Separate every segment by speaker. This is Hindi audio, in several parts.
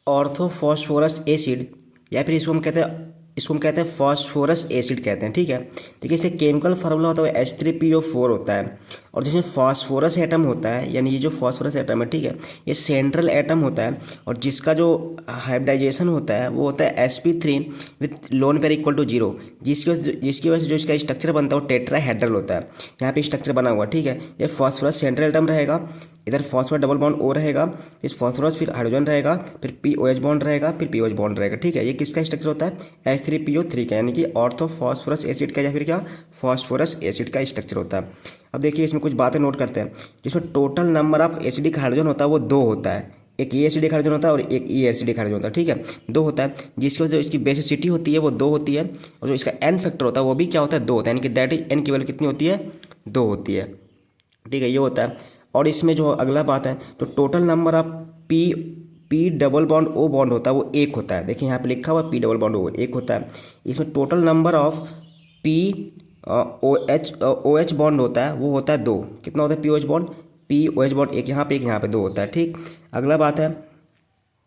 Speaker 1: ऑर्थोफॉस्फोरस एसिड, या फिर इसको हम कहते हैं फॉस्फोरस एसिड कहते हैं। ठीक है, देखिए इससे केमिकल फार्मूला होता है H3PO4 होता है। और जिसमें फॉस्फोरस एटम होता है, यानी ये जो फॉस्फोरस एटम है, ठीक है, ये सेंट्रल एटम होता है। और जिसका जो हाइब्रिडाइजेशन होता है वो होता है sp3 with lone pair equal to 0, जिसकी वजह से जो इसका स्ट्रक्चर बनता है वो टेट्राहेड्रल होता है। यहाँ पे स्ट्रक्चर बना हुआ, ठीक है। ये फॉस्फोरस सेंट्रल एटम रहेगा, इधर फॉस्फोरस डबल बॉन्ड ओ रहेगा, फिर फॉस्फोरस, फिर हाइड्रोजन रहेगा, फिर POH बॉन्ड रहेगा, फिर POH बॉन्ड रहेगा। ठीक है, ये किसका स्ट्रक्चर होता है H3PO3 का, यानी कि ऑर्थोफॉस्फोरस एसिड का, या फिर क्या फॉस्फोरस एसिड का स्ट्रक्चर होता है। अब देखिए इसमें कुछ बातें नोट करते हैं। जिसमें total number of acidic hydrogen होता है वो 2 होता है। एक ये एसिडिक हाइड्रोजन होता है और एक ये एसिडिक हाइड्रोजन होता है। ठीक है, 2 होता है, जिसकी वजह से इसकी बेसिसिटी होती है वो 2 होती है, और जो इसका एन फैक्टर होता है वो भी क्या होता है 2 होता है, यानी कि दैट इज एन की वैल्यू कितनी होती है 2 होती है। ठीक है, ये होता है। और इसमें जो अगला बात है, तो total number of P double bond O bond होता है वो 1 होता है। देखिए यहाँ पे लिखा हुआ है P डबल बॉन्ड ओ 1 होता है। इसमें total number of P O H bond होता है वो होता है 2। कितना होता है POH बॉन्ड, POH बॉन्ड एक यहाँ पे 2 होता है। ठीक, अगला बात है,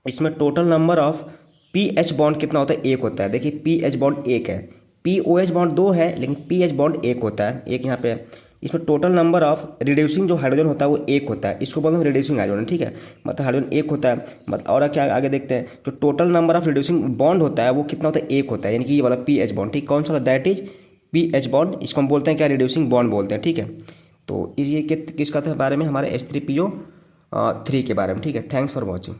Speaker 1: इसमें total number of PH bond कितना होता है 1 होता है। देखिए PH बॉन्ड 1 है, POH बॉन्ड 2 है, लेकिन PH बॉन्ड 1 होता है, एक यहाँ पे है। इसमें टोटल नंबर ऑफ रिड्यूसिंग जो हाइड्रोजन होता है वो 1 होता है, इसको बोलते हैं रिड्यूसिंग हाइड्रोजन। ठीक है, मतलब हाइड्रोजन 1 होता है, मतलब और क्या आगे देखते हैं, तो total number of reducing bond होता है वो कितना होता है 1 होता है, यानी कि ये वाला PH बॉन्ड। ठीक, कौन सा वाला, दैट इज PH बॉन्ड, इसको हम बोलते हैं क्या रिड्यूसिंग बॉन्ड बोलते हैं। ठीक है, तो ये किसका था बारे में, हमारे H3PO3 के बारे में। ठीक है, थैंक्स फॉर वॉचिंग।